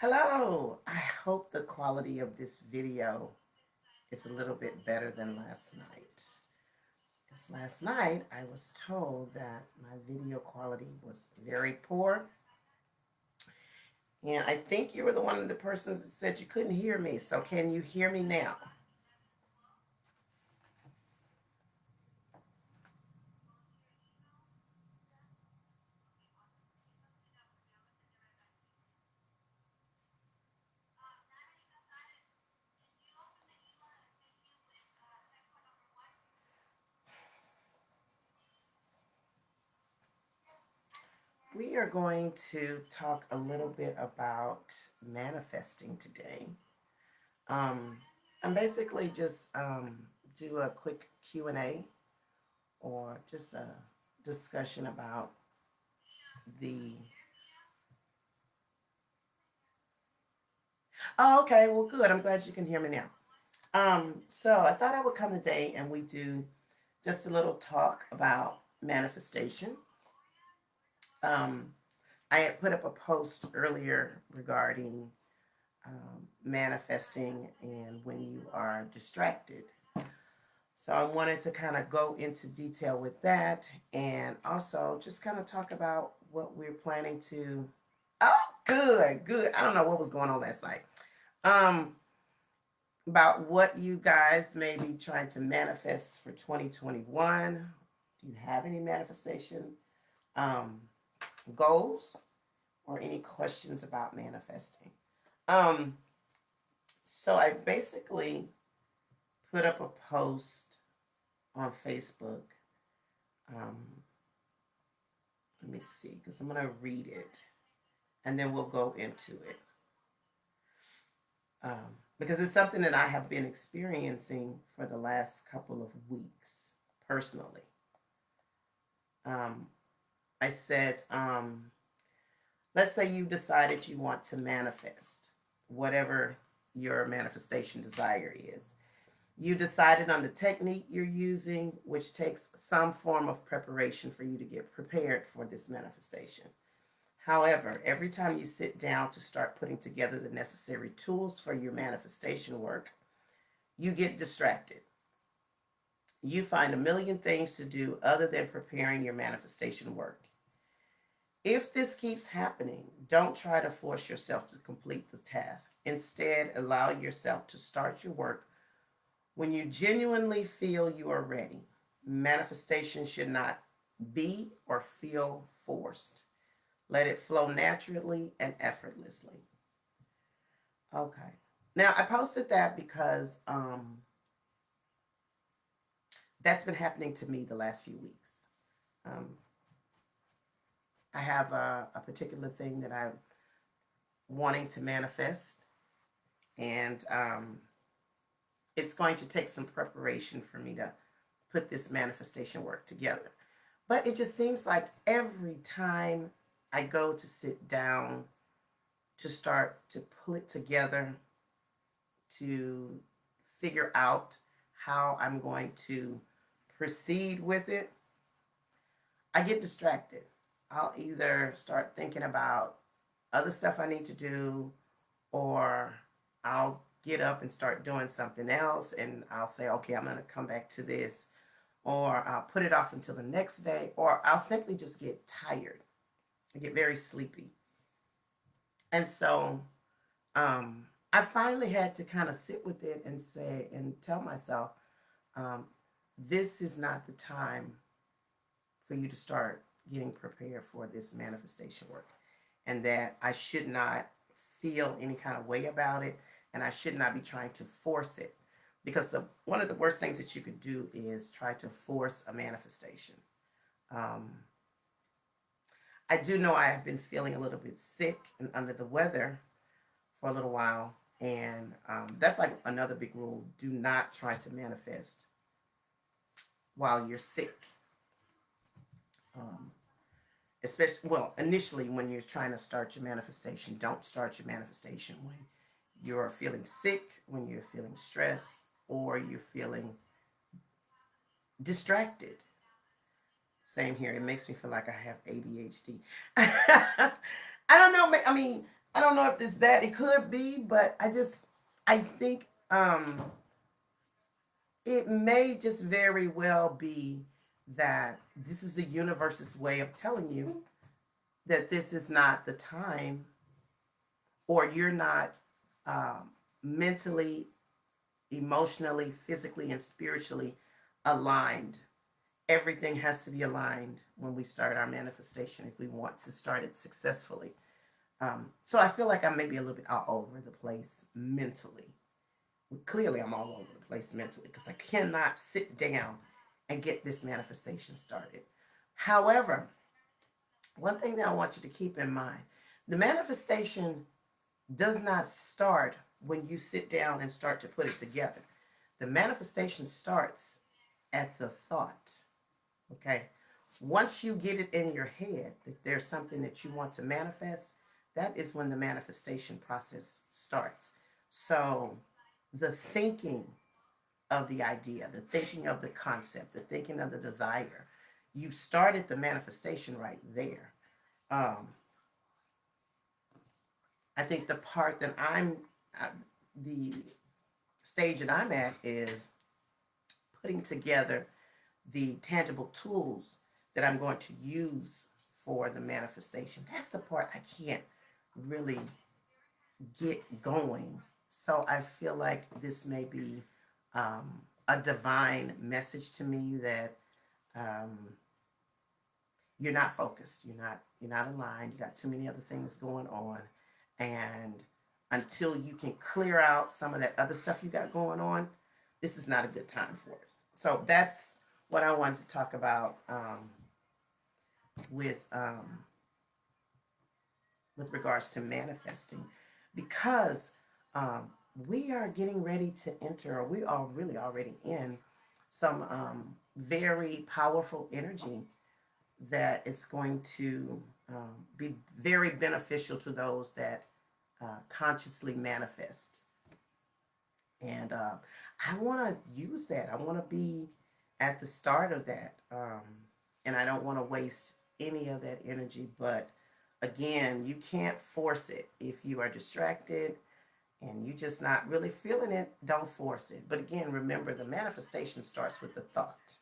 Hello. I hope the quality of this video is a little bit better than last night. Because last night I was told that my video quality was very poor. And I think you were the one of the persons that said you couldn't hear me. So can you hear me now? We are going to talk a little bit about manifesting today. Um, I'm basically just do a quick Q&A or just a discussion about the. Oh, okay. Well, good. I'm glad you can hear me now. So I thought I would come today and we do just a little talk about manifestation. Um, I had put up a post earlier regarding manifesting and when you are distracted. So I wanted to kind of go into detail with that and also just kind of talk about what we're planning to. Oh, good, good. I don't know what was going on last night. Um, about what you guys may be trying to manifest for 2021. Do you have any manifestation um, goals or any questions about manifesting? Um, so I basically put up a post on Facebook. Um, Let me see, because I'm going to read it and then we'll go into it. Because it's something that I have been experiencing for the last couple of weeks personally. Um, I said, let's say you decided you want to manifest whatever your manifestation desire is. You decided on the technique you're using, which takes some form of preparation for you to get prepared for this manifestation. However, every time you sit down to start putting together the necessary tools for your manifestation work, you get distracted. You find a million things to do other than preparing your manifestation work. If this keeps happening, don't try to force yourself to complete the task. Instead, allow yourself to start your work when you genuinely feel you are ready. Manifestation should not be or feel forced. Let it flow naturally and effortlessly. Okay. Now, I posted that because that's been happening to me the last few weeks. Um, I have a particular thing that I'm wanting to manifest, and it's going to take some preparation for me to put this manifestation work together. But it just seems like every time I go to sit down to start to pull it together, to figure out how I'm going to proceed with it, I get distracted. I'll either start thinking about other stuff I need to do, or I'll get up and start doing something else, and I'll say, okay, I'm going to come back to this, or I'll put it off until the next day, or I'll simply just get tired. I get very sleepy. And so I finally had to kind of sit with it and say, and tell myself, um, this is not the time for you to start getting prepared for this manifestation work, and that I should not feel any kind of way about it, and I should not be trying to force it, because one of the worst things that you could do is try to force a manifestation. Um, I do know I have been feeling a little bit sick and under the weather for a little while, and that's like another big rule: do not try to manifest while you're sick. Um, Especially, well, initially when you're trying to start your manifestation, don't start your manifestation when you're feeling sick, when you're feeling stressed, or you're feeling distracted. Same here. It makes me feel like I have ADHD. I don't know. I mean, I don't know if it's that. It could be, but I think it may just very well be that this is the universe's way of telling you that this is not the time, or you're not um, mentally, emotionally, physically, and spiritually aligned. Everything has to be aligned when we start our manifestation if we want to start it successfully. So I feel like I may be a little bit all over the place mentally. Clearly, I'm all over the place mentally because I cannot sit down and get this manifestation started. However, one thing that I want you to keep in mind, the manifestation does not start when you sit down and start to put it together. The manifestation starts at the thought. Okay. Once you get it in your head that there's something that you want to manifest, that is when the manifestation process starts. So the thinking of the idea, the thinking of the concept, the thinking of the desire, you started the manifestation right there. Um, I think the part that the stage that I'm at is putting together the tangible tools that I'm going to use for the manifestation. That's the part I can't really get going. So I feel like this may be a divine message to me that um, you're not focused, you're not aligned, you got too many other things going on, and until you can clear out some of that other stuff you got going on, this is not a good time for it. So that's what I wanted to talk about with with regards to manifesting, because um, we are getting ready to enter, or we are really already in some very powerful energy that is going to be very beneficial to those that consciously manifest. And I want to use that. I want to be at the start of that. And I don't want to waste any of that energy. But again, you can't force it. If you are distracted and you just not really feeling it, don't force it. But again, remember the manifestation starts with the thought.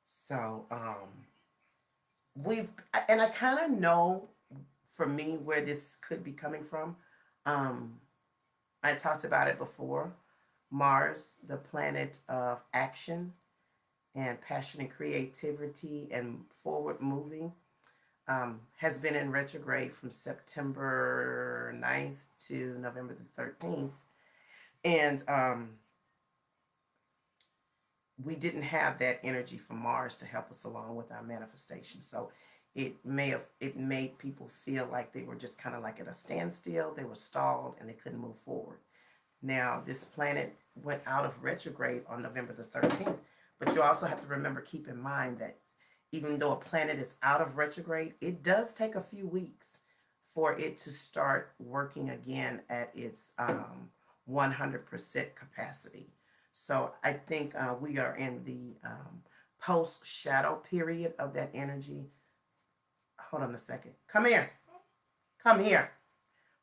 So and I kind of know for me where this could be coming from. Um, I talked about it before. Mars, the planet of action and passion and creativity and forward moving, has been in retrograde from September 9th to November the 13th. And we didn't have that energy from Mars to help us along with our manifestation. So it made people feel like they were just kind of like at a standstill. They were stalled and they couldn't move forward. Now, this planet went out of retrograde on November the 13th, but you also have to remember, keep in mind that even though a planet is out of retrograde, it does take a few weeks for it to start working again at its 100% capacity. So I think we are in the post shadow period of that energy. Hold on a second. Come here. Come here.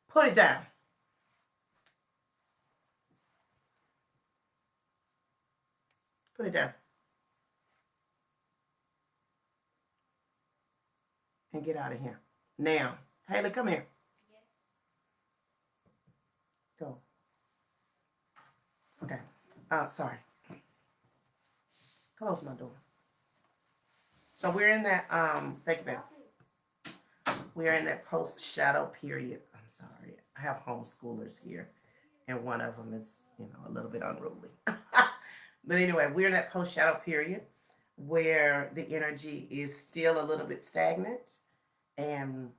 Put it down. Put it down. And get out of here. Now, Haley, come here. Go. Okay. Sorry. Close my door. So we're in that, thank you, ma'am. We're in that post shadow period. I'm sorry. I have homeschoolers here, and one of them is, a little bit unruly. But anyway, we're in that post shadow period where the energy is still a little bit stagnant, and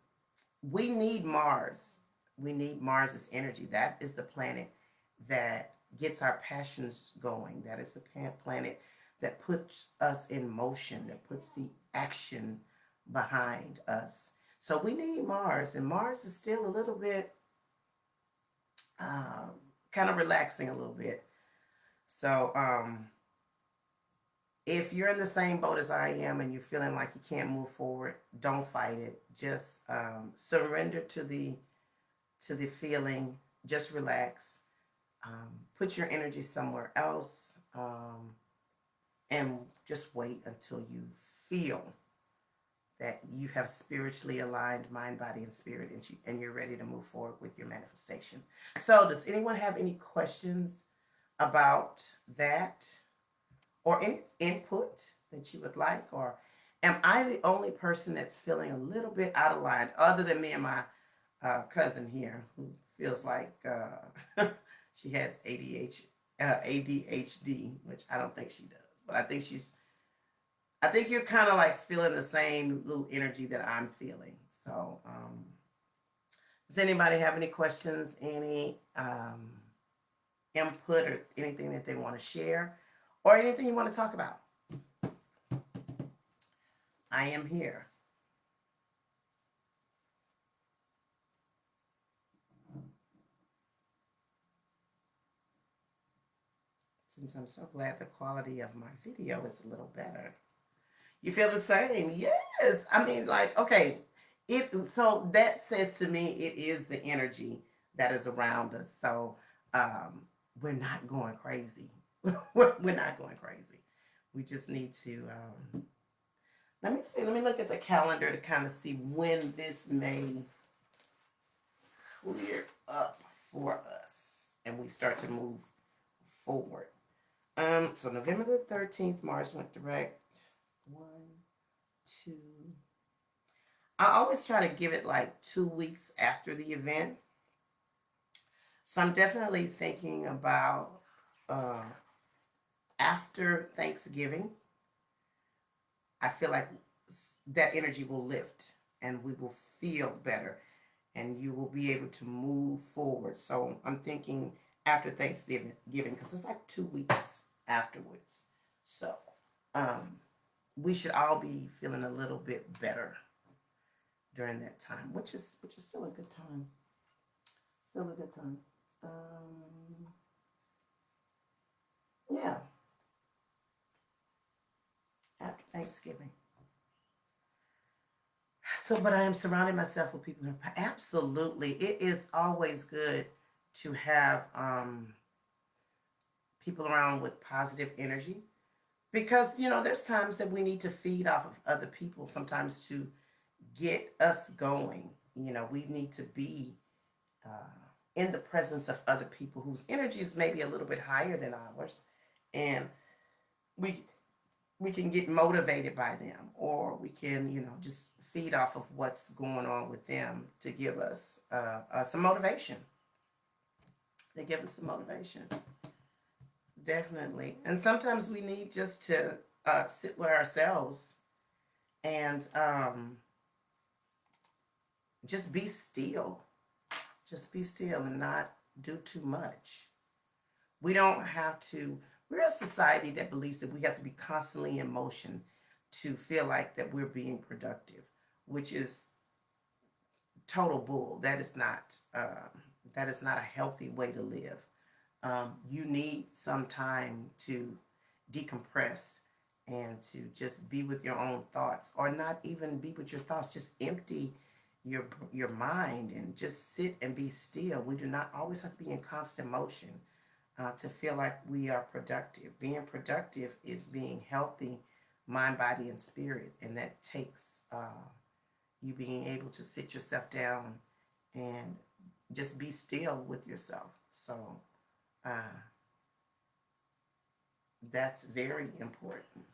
we need Mars. We need Mars's energy. That is the planet that gets our passions going. That is the planet that puts us in motion, that puts the action behind us. So we need Mars, and Mars is still a little bit kind of relaxing a little bit. So if you're in the same boat as I am and you're feeling like you can't move forward, don't fight it. Just surrender to the to the feeling, just relax. Put your energy somewhere else, and just wait until you feel that you have spiritually aligned mind, body, and spirit, and you're ready to move forward with your manifestation. So, does anyone have any questions about that, or any input that you would like? Or am I the only person that's feeling a little bit out of line, other than me and my cousin here, who feels like she has ADHD, which I don't think she does, but I think you're kind of like feeling the same little energy that I'm feeling. So, does anybody have any questions, any input, or anything that they want to share, or anything you want to talk about? I am here. Since I'm so glad the quality of my video is a little better. You feel the same? Yes. I mean, like, okay, so that says to me it is the energy that is around us. So we're not going crazy. We're not going crazy. We just need to let me see. Let me look at the calendar to kind of see when this may clear up for us and we start to move forward. So November the 13th, Mars went direct. 1, 2. I always try to give it like 2 weeks after the event. So I'm definitely thinking about after Thanksgiving. I feel like that energy will lift and we will feel better and you will be able to move forward. So I'm thinking after Thanksgiving, because it's like 2 weeks afterwards. So we should all be feeling a little bit better during that time, which is still a good time. Still a good time. Yeah, after Thanksgiving. So, but I am surrounding myself with people who absolutely. It is always good to have people around with positive energy, because there's times that we need to feed off of other people. Sometimes to get us going, we need to be uh, in the presence of other people whose energy is maybe a little bit higher than ours, and we we can get motivated by them, or we can just feed off of what's going on with them to give us some motivation. They give us some motivation, definitely. And sometimes we need just to sit with ourselves and just be still. Just be still and not do too much. We don't have to. We're a society that believes that we have to be constantly in motion to feel like that we're being productive, which is total bull. That is not a healthy way to live. You need some time to decompress and to just be with your own thoughts, or not even be with your thoughts. Just empty your mind and just sit and be still. We do not always have to be in constant motion to feel like we are productive. Being productive is being healthy, mind, body, and spirit, and that takes you being able to sit yourself down and just be still with yourself. So uh, that's very important,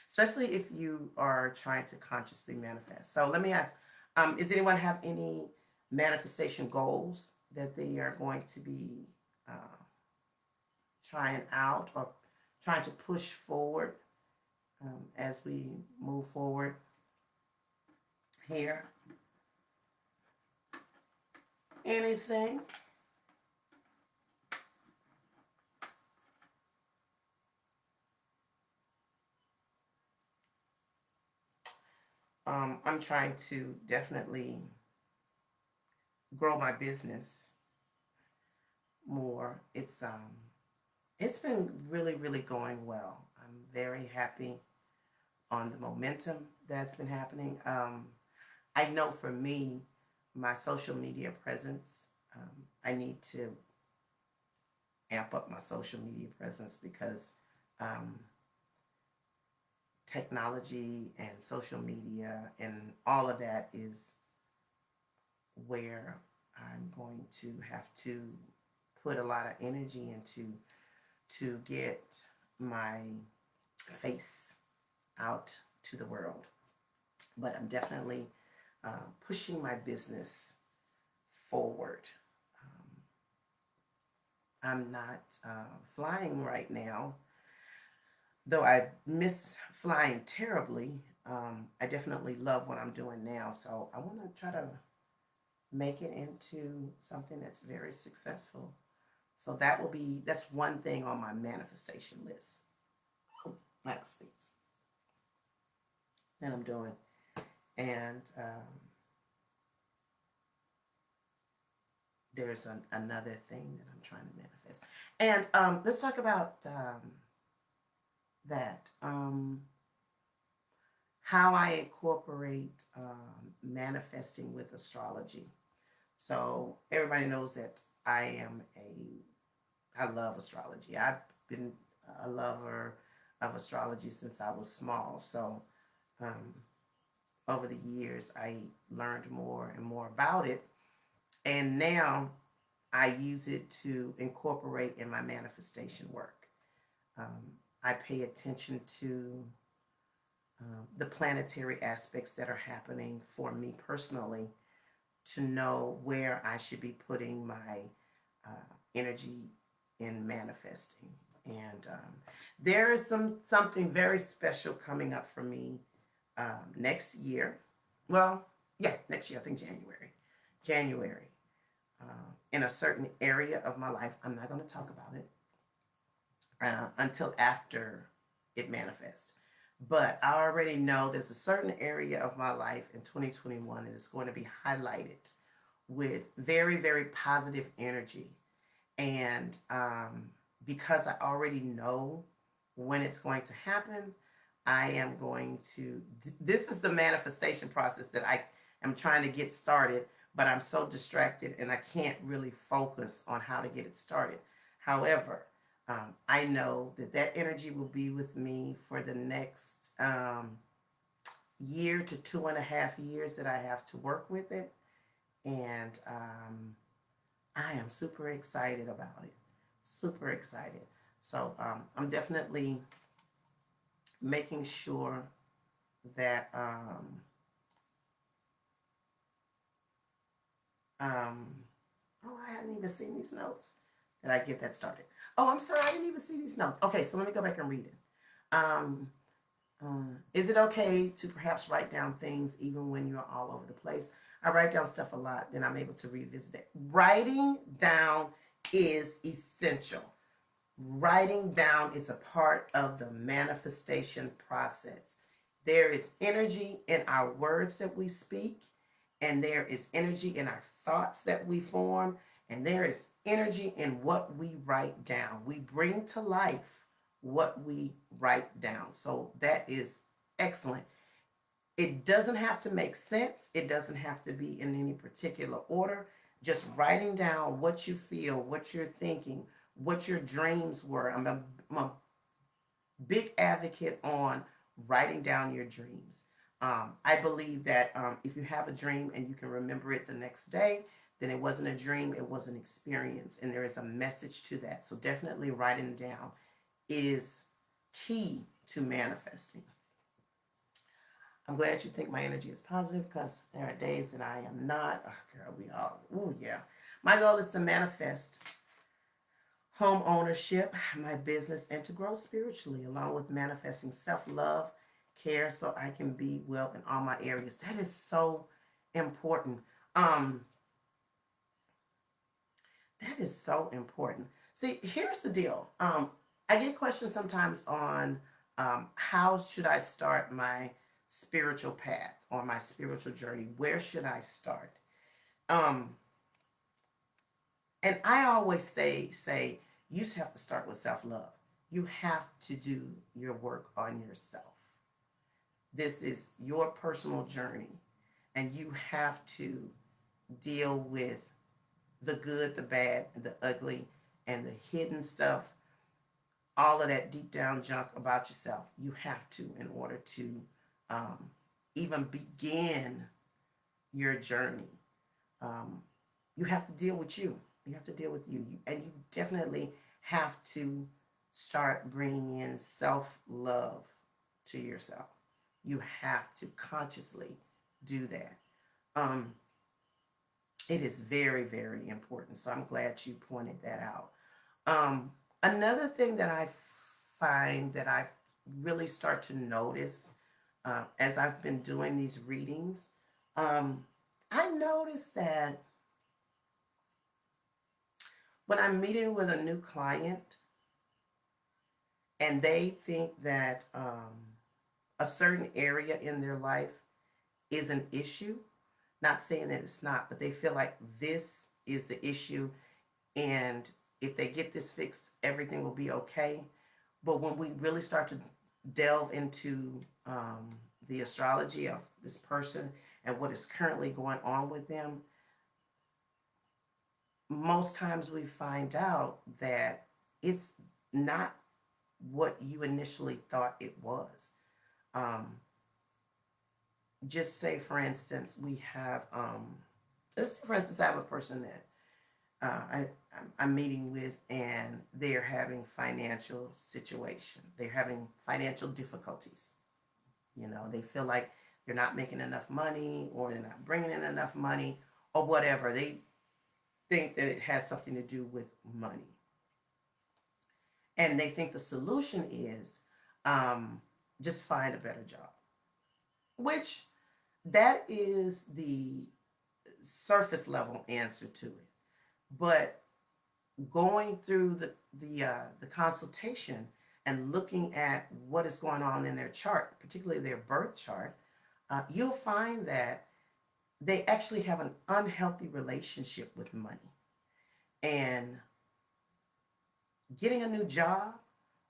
especially if you are trying to consciously manifest. So let me ask, does anyone have any manifestation goals that they are going to be trying out or trying to push forward as we move forward here? Anything? I'm trying to definitely grow my business more. It's been really, really going well. I'm very happy on the momentum that's been happening. I know for me, my social media presence I need to amp up my social media presence because um, technology and social media and all of that is where I'm going to have to put a lot of energy into to get my face out to the world. But I'm definitely pushing my business forward. I'm not flying right now, though I miss flying terribly. I definitely love what I'm doing now, so I want to try to make it into something that's very successful. So that's one thing on my manifestation list. Let's that I'm doing, and there's another thing that I'm trying to manifest. And let's talk about that. How I incorporate manifesting with astrology. So everybody knows that I love astrology. I've been a lover of astrology since I was small. So um, over the years, I learned more and more about it. And now I use it to incorporate in my manifestation work. Um, I pay attention to the planetary aspects that are happening for me personally to know where I should be putting my energy in manifesting. And there is something very special coming up for me next year. Well, yeah, next year, I think January. January. In a certain area of my life. I'm not going to talk about it until after it manifests. But I already know there's a certain area of my life in 2021 that is going to be highlighted with very, very positive energy. And because I already know when it's going to happen, I am going to. This is the manifestation process that I am trying to get started, but I'm so distracted and I can't really focus on how to get it started. However, I know that that energy will be with me for the next year to 2.5 years that I have to work with it. And I am super excited about it. Super excited. So I'm definitely making sure that um, oh, I hadn't even seen these notes. Did I get that started? Oh, I'm sorry, I didn't even see these notes. Okay, so let me go back and read it. Um, is it okay to perhaps write down things even when you're all over the place? I write down stuff a lot, then I'm able to revisit it. Writing down is essential. Writing down is a part of the manifestation process. There is energy in our words that we speak, and there is energy in our thoughts that we form, and there is energy in what we write down. We bring to life what we write down. So that is excellent. It doesn't have to make sense, it doesn't have to be in any particular order. Just writing down what you feel, what you're thinking, what your dreams were. I'm a big advocate on writing down your dreams. I believe that if you have a dream and you can remember it the next day, then it wasn't a dream, it was an experience, and there is a message to that. So definitely writing down is key to manifesting. I'm glad you think my energy is positive because there are days that I am not. Oh, girl, we all, oh, yeah. My goal is to manifest home ownership, my business, and to grow spiritually, along with manifesting self love, care, so I can be well in all my areas. That is so important. Um, that is so important. See, here's the deal. I get questions sometimes on how should I start my spiritual path or my spiritual journey? Where should I start? Um, and I always say you have to start with self love. You have to do your work on yourself. This is your personal journey, and you have to deal with the good, the bad, and the ugly, and the hidden stuff, all of that deep down junk about yourself. You have to, in order to um, even begin your journey. Um, you have to deal with you. You have to deal with you. And you definitely have to start bringing in self love to yourself. You have to consciously do that. Um, it is very, very important. So I'm glad you pointed that out. Another thing that I find that I've really start to notice as I've been doing these readings, um, I noticed that when I'm meeting with a new client and they think that a certain area in their life is an issue, not saying that it's not, but they feel like this is the issue, and if they get this fixed, everything will be okay. But when we really start to delve into the astrology of this person and what is currently going on with them, most times we find out that it's not what you initially thought it was. Um, just say, for instance, we have, let's say, for instance, I have a person that I'm meeting with, and they're having financial situation. They're having financial difficulties. You know, they feel like they're not making enough money, or they're not bringing in enough money, or whatever. They think that it has something to do with money, and they think the solution is just find a better job, which that is the surface level answer to it. But going through the consultation and looking at what is going on in their chart, particularly their birth chart, you'll find that they actually have an unhealthy relationship with money. And getting a new job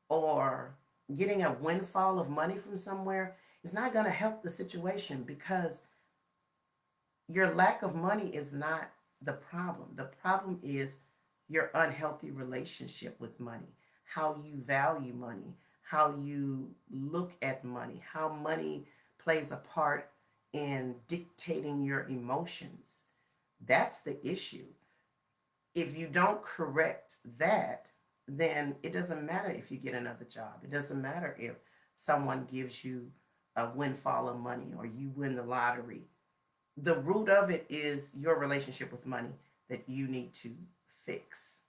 or getting a windfall of money from somewhere is not going to help the situation, because your lack of money is not the problem. The problem is your unhealthy relationship with money, how you value money, how you look at money, how money plays a part in dictating your emotions. That's the issue. If you don't correct that, then it doesn't matter if you get another job. It doesn't matter if someone gives you a windfall of money or you win the lottery. The root of it is your relationship with money that you need to fix.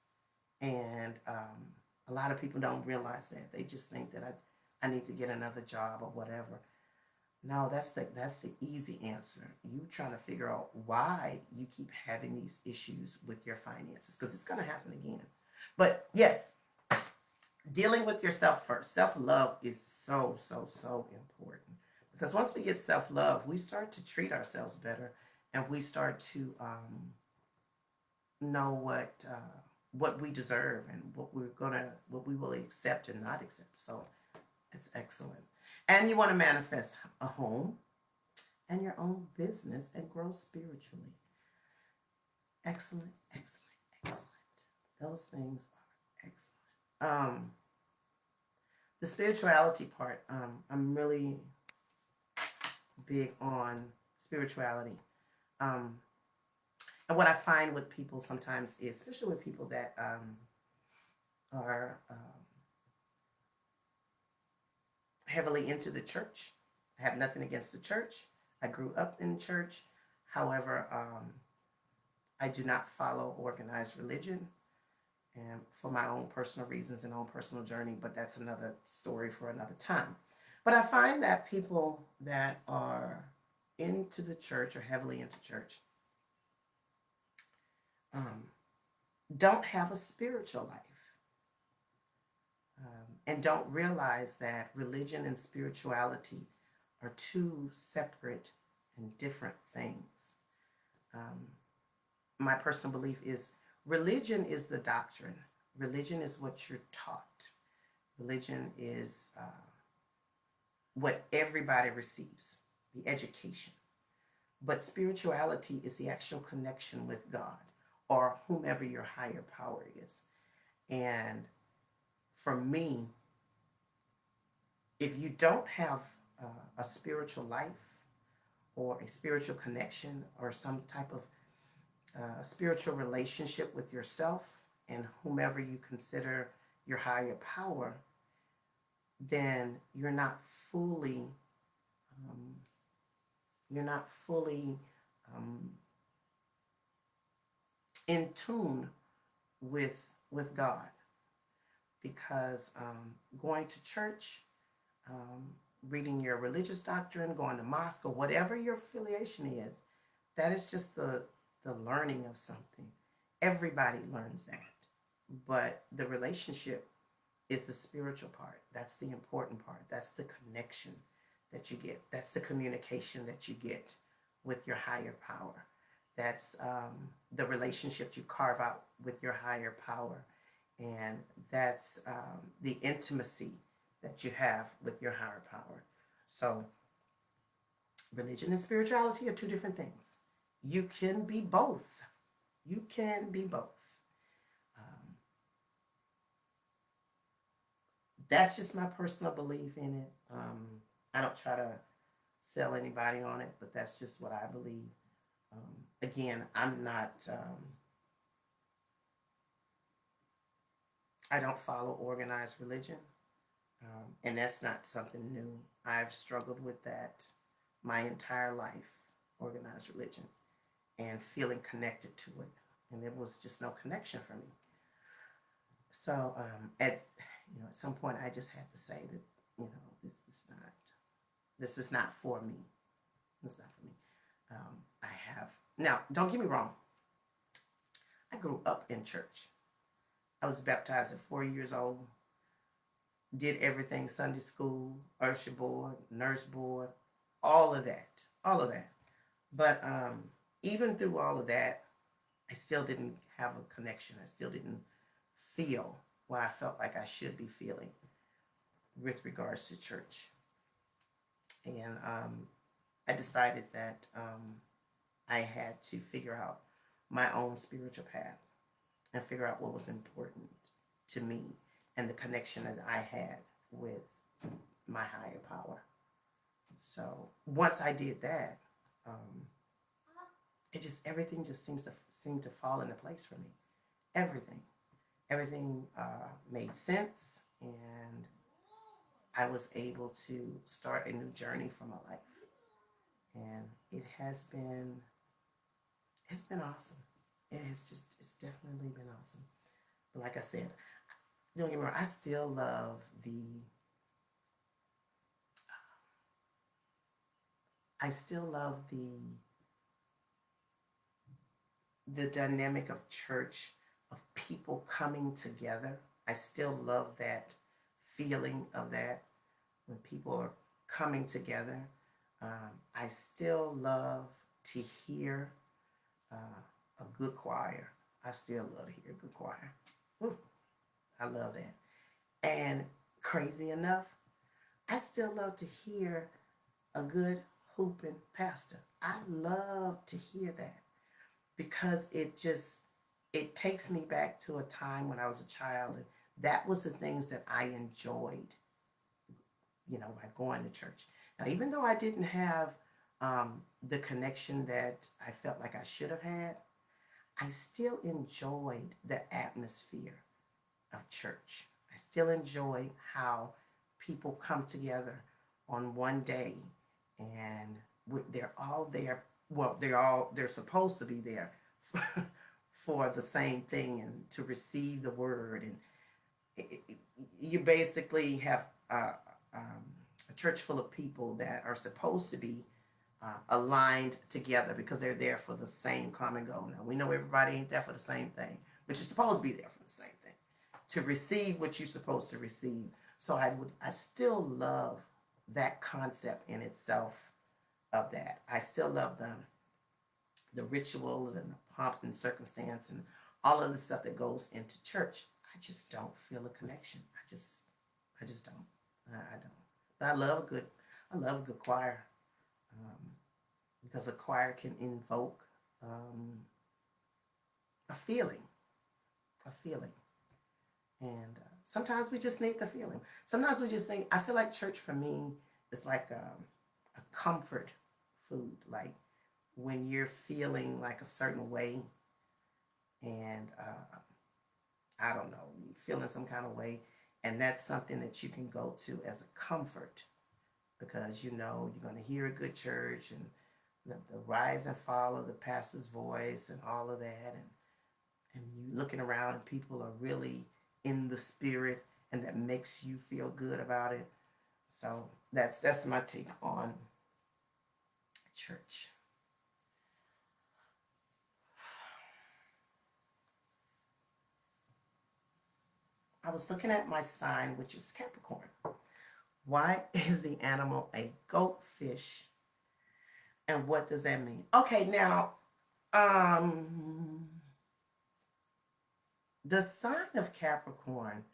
And a lot of people don't realize that. They just think that I need to get another job or whatever. No, that's the easy answer. You trying to figure out why you keep having these issues with your finances, because it's going to happen again. But yes, dealing with yourself first. Self-love is so, so, so important, because once we get self-love, we start to treat ourselves better, and we start to know what we deserve and what we will accept and not accept. So it's excellent. And you want to manifest a home and your own business and grow spiritually. Excellent, excellent, excellent. Those things are excellent. The spirituality part, I'm really big on spirituality. Um, and what I find with people sometimes is, especially with people that are heavily into the church. I have nothing against the church. I grew up in church. However, I do not follow organized religion, and for my own personal reasons and own personal journey, but that's another story for another time. But I find that people that are into the church or heavily into church um, don't have a spiritual life, and don't realize that religion and spirituality are two separate and different things. Um, my personal belief is religion is the doctrine. Religion is what you're taught. Religion is what everybody receives, the education. But spirituality is the actual connection with God, or whomever your higher power is. And for me, if you don't have a spiritual life or a spiritual connection or some type of spiritual relationship with yourself and whomever you consider your higher power, then um, you're not fully um, in tune with God, because going to church, um, reading your religious doctrine, going to mosque, or whatever your affiliation is, that is just the learning of something. Everybody learns that, but the relationship is the spiritual part. That's the important part. That's the connection that you get. That's the communication that you get with your higher power. That's the relationship you carve out with your higher power. And that's the intimacy that you have with your higher power. So, religion and spirituality are two different things. You can be both. You can be both. Um, that's just my personal belief in it. I don't try to sell anybody on it, but that's just what I believe. Again, I'm not, I don't follow organized religion, and that's not something new. I've struggled with that my entire life, organized religion, and feeling connected to it. And there was just no connection for me. So at some point, I just had to say that this is not for me. It's not for me. I have now. Don't get me wrong. I grew up in church. I was baptized at 4 years old. Did everything: Sunday school, usher board, nurse board, all of that, all of that. But even through all of that, I still didn't have a connection. I still didn't feel what I felt like I should be feeling with regards to church. And I decided that I had to figure out my own spiritual path and figure out what was important to me and the connection that I had with my higher power. So once I did that, um, everything just seem to fall into place for me. Everything, everything made sense, and I was able to start a new journey for my life, and it's been awesome. It's definitely been awesome. But like I said, don't get me wrong, I still love the dynamic of church, of people coming together. I still love that feeling of that when people are coming together. I still love to hear a good choir. I still love to hear a good choir. Woo, I love that. And crazy enough, I still love to hear a good hooping pastor. I love to hear that because it takes me back to a time when I was a child, and that was the things that I enjoyed, by going to church. Now, even though I didn't have the connection that I felt like I should have had, I still enjoyed the atmosphere of church. I still enjoy how people come together on one day, and they're all there. Well, they're supposed to be there for the same thing and to receive the word. And you basically have um, a church full of people that are supposed to be aligned together because they're there for the same common goal. Now, we know everybody ain't there for the same thing, but you're supposed to be there for the same thing to receive what you're supposed to receive. So I still love that concept in itself of that. I still love the rituals and the pomp and circumstance and all of the stuff that goes into church. I just don't feel a connection. I just don't. I don't. But I love a good choir, because a choir can invoke a feeling, a feeling. And sometimes we just need the feeling. Sometimes we just think, I feel like church for me is like a comfort food. Like when you're feeling like a certain way and I don't know, you're feeling some kind of way. And that's something that you can go to as a comfort because you know you're going to hear a good church and the rise and fall of the pastor's voice and all of that. And you looking around and people are really in the spirit and that makes you feel good about it. So that's my take on church. I was looking at my sign, which is Capricorn. Why is the animal a goatfish? And what does that mean? Okay, now, the sign of Capricorn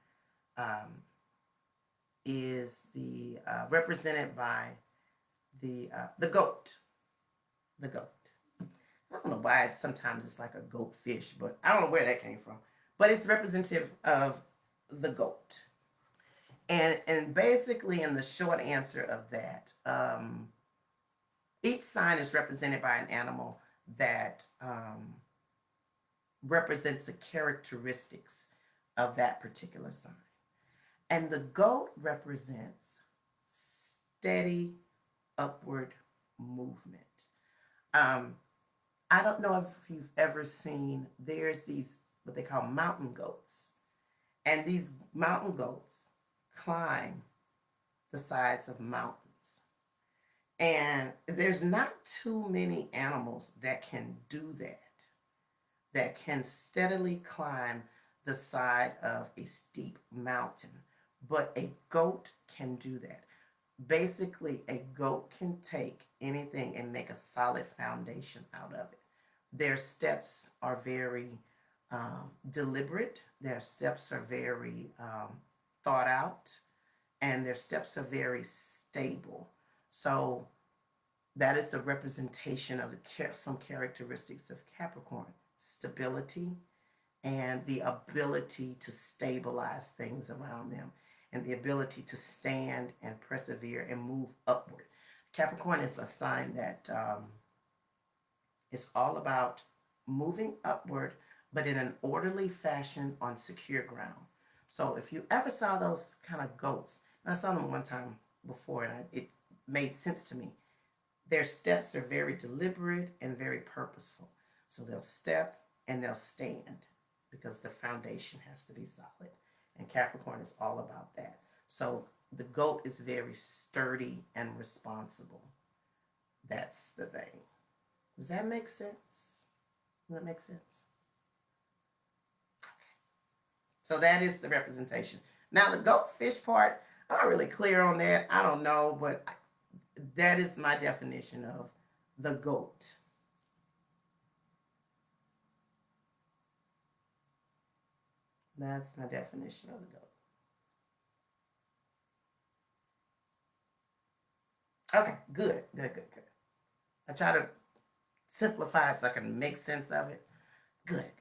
is the represented by the goat. The goat. I don't know why sometimes it's like a goatfish, but I don't know where that came from. But it's representative of the goat. And basically, in the short answer of that, each sign is represented by an animal that represents the characteristics of that particular sign. And the goat represents steady upward movement. I don't know if you've ever seen, there's these, what they call mountain goats. And these mountain goats climb the sides of mountains. And there's not too many animals that can do that can steadily climb the side of a steep mountain. But a goat can do that. Basically, a goat can take anything and make a solid foundation out of it. Their steps are very deliberate, their steps are very thought out, and their steps are very stable. So that is the representation of some characteristics of Capricorn: stability and the ability to stabilize things around them and the ability to stand and persevere and move upward. Capricorn is a sign that is all about moving upward, but in an orderly fashion on secure ground. So if you ever saw those kind of goats, and I saw them one time before, and it made sense to me. Their steps are very deliberate and very purposeful. So they'll step and they'll stand because the foundation has to be solid. And Capricorn is all about that. So the goat is very sturdy and responsible. That's the thing. Does that make sense? Does that make sense? Okay. So that is the representation. Now the goat fish part, I'm not really clear on that. I don't know, but that is my definition of the goat. That's my definition of the goat. Okay, good. I try to simplify it so I can make sense of it. Good.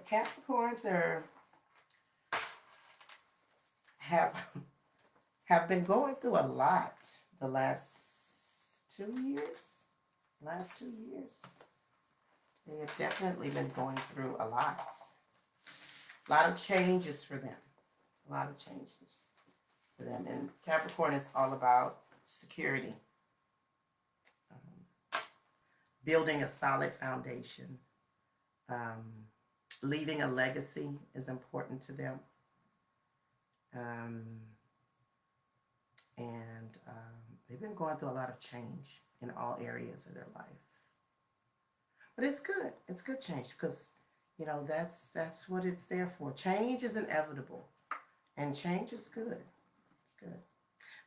Capricorns have been going through a lot the last 2 years. They have definitely been going through a lot. A lot of changes for them. And Capricorn is all about security, building a solid foundation. Leaving a legacy is important to them. And they've been going through a lot of change in all areas of their life. But it's good. It's good change because, that's what it's there for. Change is inevitable. And change is good. It's good.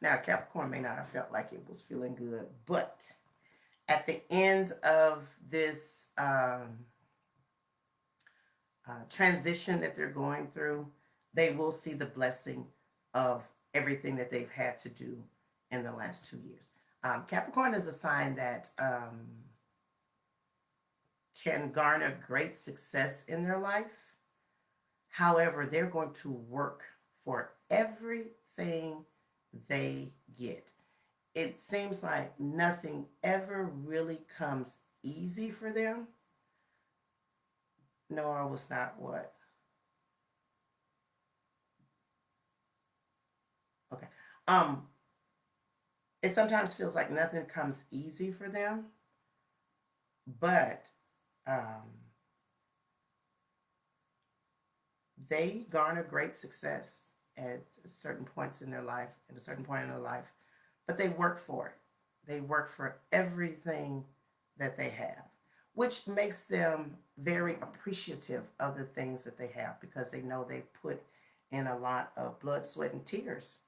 Now, Capricorn may not have felt like it was feeling good, but at the end of this transition that they're going through, they will see the blessing of everything that they've had to do in the last 2 years. Capricorn is a sign that can garner great success in their life. However, they're going to work for everything they get. It seems like nothing ever really comes easy for them. No, I was not what? Okay. Um, it sometimes feels like nothing comes easy for them, but um, they garner great success at certain points in their life, at a certain point in their life, but they work for it. They work for everything that they have, which makes them very appreciative of the things that they have because they know they put in a lot of blood, sweat, and tears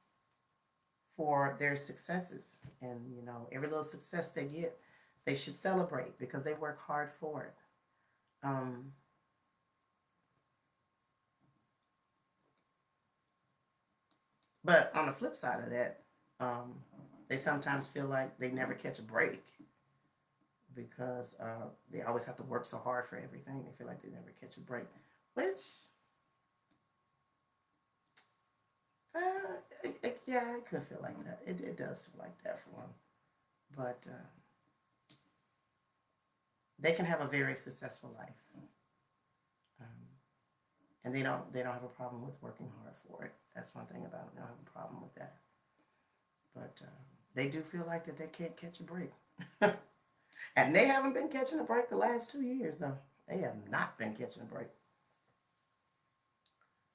for their successes. And, you know, every little success they get, they should celebrate because they work hard for it. Um, but on the flip side of that, um, they sometimes feel like they never catch a break because they always have to work so hard for everything. They feel like they never catch a break, which, yeah, it could feel like that. It does feel like that for them. But they can have a very successful life. Um, and they don't have a problem with working hard for it. That's one thing about them. They don't have a problem with that. But they do feel like that they can't catch a break. And they haven't been catching a break the last 2 years, though. They have not been catching a break.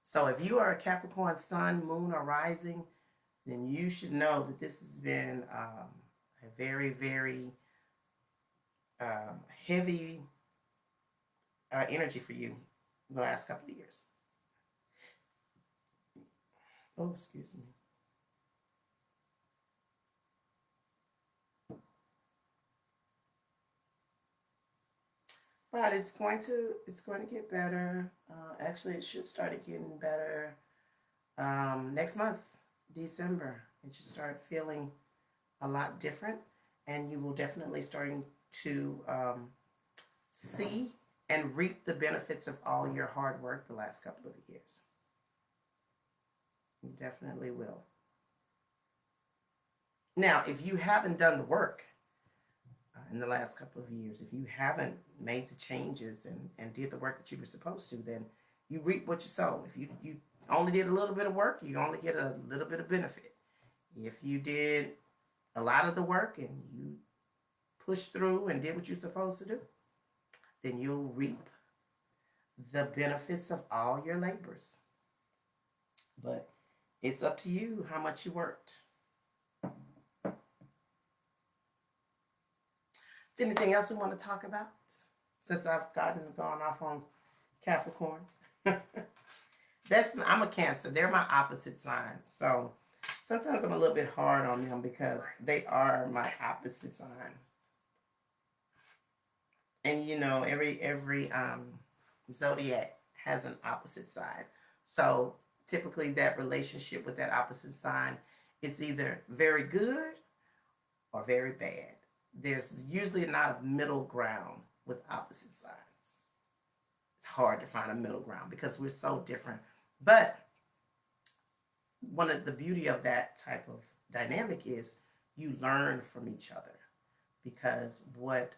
So if you are a Capricorn sun, moon, or rising, then you should know that this has been a very, very heavy energy for you the last couple of years. Oh, excuse me. But it's going to get better. Actually, it should start getting better next month, December. It should start feeling a lot different, and you will definitely starting to see and reap the benefits of all your hard work the last couple of years. You definitely will. Now, if you haven't done the work in the last couple of years, if you haven't made the changes and did the work that you were supposed to, then you reap what you sow. If you only did a little bit of work, you only get a little bit of benefit. If you did a lot of the work and you pushed through and did what you're supposed to do, then you'll reap the benefits of all your labors. But it's up to you how much you worked. Is there anything else we want to talk about since I've gone off on Capricorns? I'm a Cancer. They're my opposite sign. So sometimes I'm a little bit hard on them because they are my opposite sign. And you know, every zodiac has an opposite side. So typically that relationship with that opposite sign is either very good or very bad. There's usually not a middle ground with opposite signs. It's hard to find a middle ground because we're so different. But one of the beauty of that type of dynamic is you learn from each other because what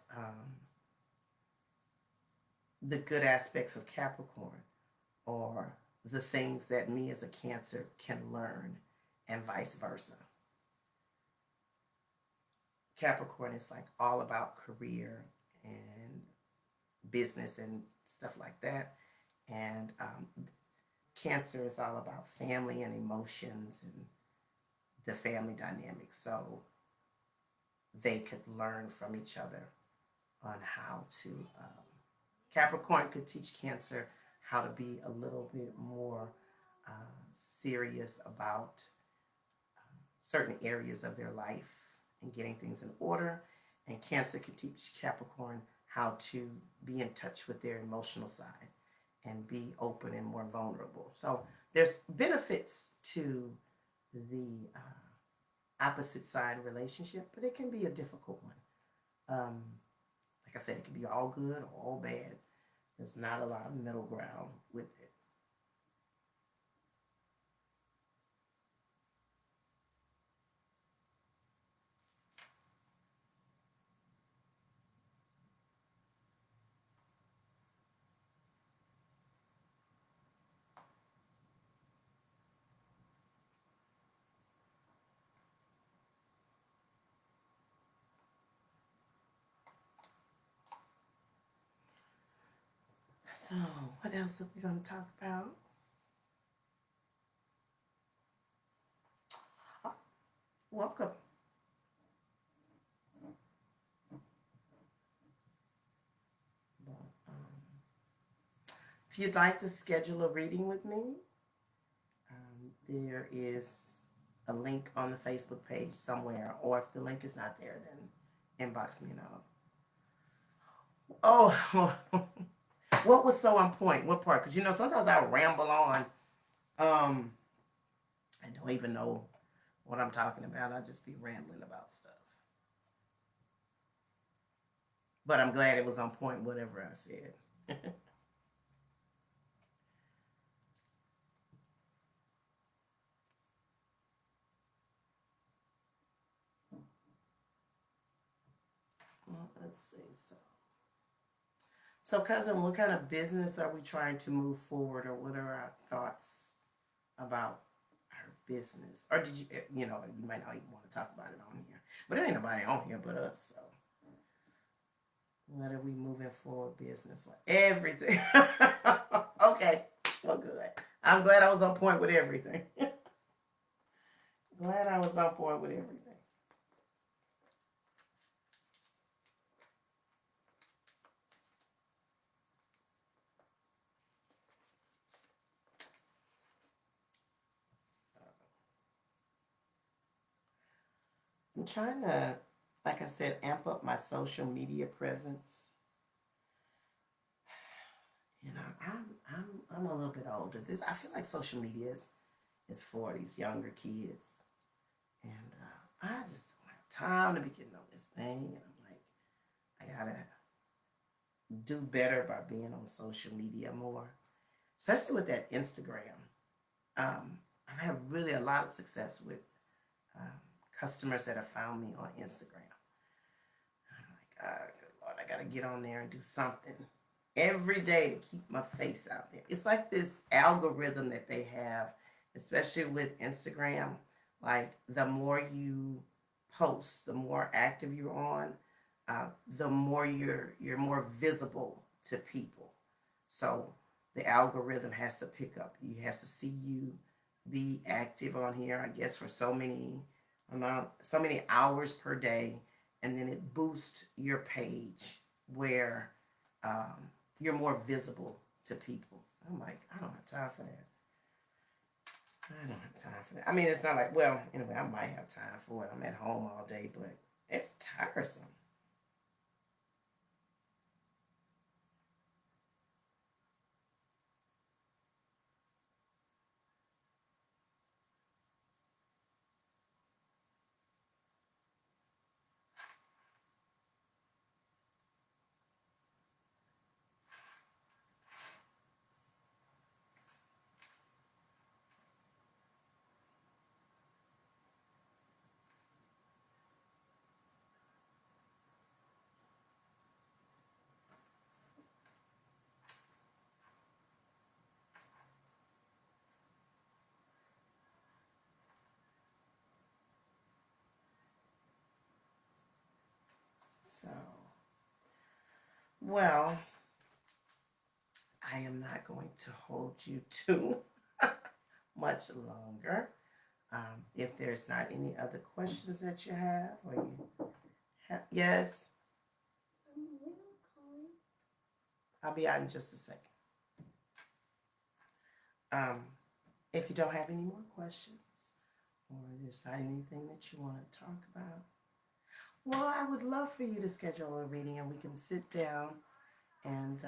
the good aspects of Capricorn are the things that me as a Cancer can learn and vice versa. Capricorn is like all about career and business and stuff like that. And Cancer is all about family and emotions and the family dynamics. So they could learn from each other on how to. Capricorn could teach Cancer how to be a little bit more serious about certain areas of their life and getting things in order. And Cancer could teach Capricorn how to be in touch with their emotional side and be open and more vulnerable. So there's benefits to the opposite sign relationship, but it can be a difficult one. Like I said, it can be all good or all bad. There's not a lot of middle ground with it. So, what else are we going to talk about? Oh, welcome. If you'd like to schedule a reading with me, there is a link on the Facebook page somewhere, or if the link is not there, then inbox me and I'll. Oh, what was so on point? What part? Because sometimes I ramble on. I don't even know what I'm talking about. I just be rambling about stuff. But I'm glad it was on point, whatever I said. Well, let's see. So, cousin, what kind of business are we trying to move forward, or what are our thoughts about our business? Or did you might not even want to talk about it on here, but there ain't nobody on here but us. So, what are we moving forward business with? Everything. Okay, well, good. I'm glad I was on point with everything. Glad I was on point with everything. I'm trying to, like I said, amp up my social media presence. I'm a little bit older. I feel like social media is for these younger kids, and I just don't have time to be getting on this thing. And I'm like, I gotta do better by being on social media more, especially with that Instagram. I've had really a lot of success with um, customers that have found me on Instagram. I'm like, good Lord, I gotta get on there and do something every day to keep my face out there. It's like this algorithm that they have, especially with Instagram. Like the more you post, the more active you're on, the more you're more visible to people. So the algorithm has to pick up. He has to see you be active on here, I guess, for so many hours per day, and then it boosts your page where um, you're more visible to people. I'm like, I don't have time for that. I don't have time for that. I mean, it's not like, well, anyway, I might have time for it. I'm at home all day, but it's tiresome. So, well, I am not going to hold you too much longer. If there's not any other questions that you have, or you have, yes, I'll be out in just a second. Um, if you don't have any more questions, or there's not anything that you want to talk about, well, I would love for you to schedule a reading and we can sit down and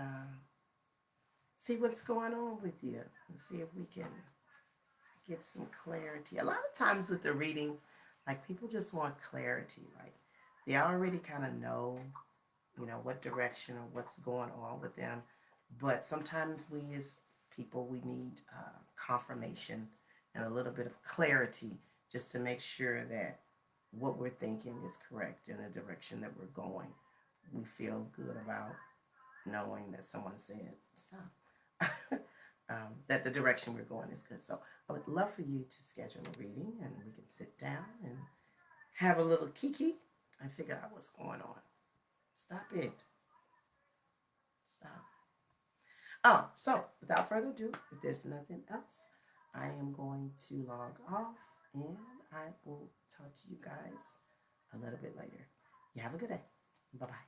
see what's going on with you and see if we can get some clarity. A lot of times with the readings, Like people just want clarity. Like they already kind of know, what direction or what's going on with them. But sometimes we as people, we need confirmation and a little bit of clarity just to make sure that what we're thinking is correct in the direction that we're going. We feel good about knowing that someone said stop. That the direction we're going is good. So I would love for you to schedule a reading and we can sit down and have a little kiki and figure out what's going on. Stop it. Stop. Oh, so without further ado, if there's nothing else, I am going to log off and I will talk to you guys a little bit later. You have a good day. Bye bye.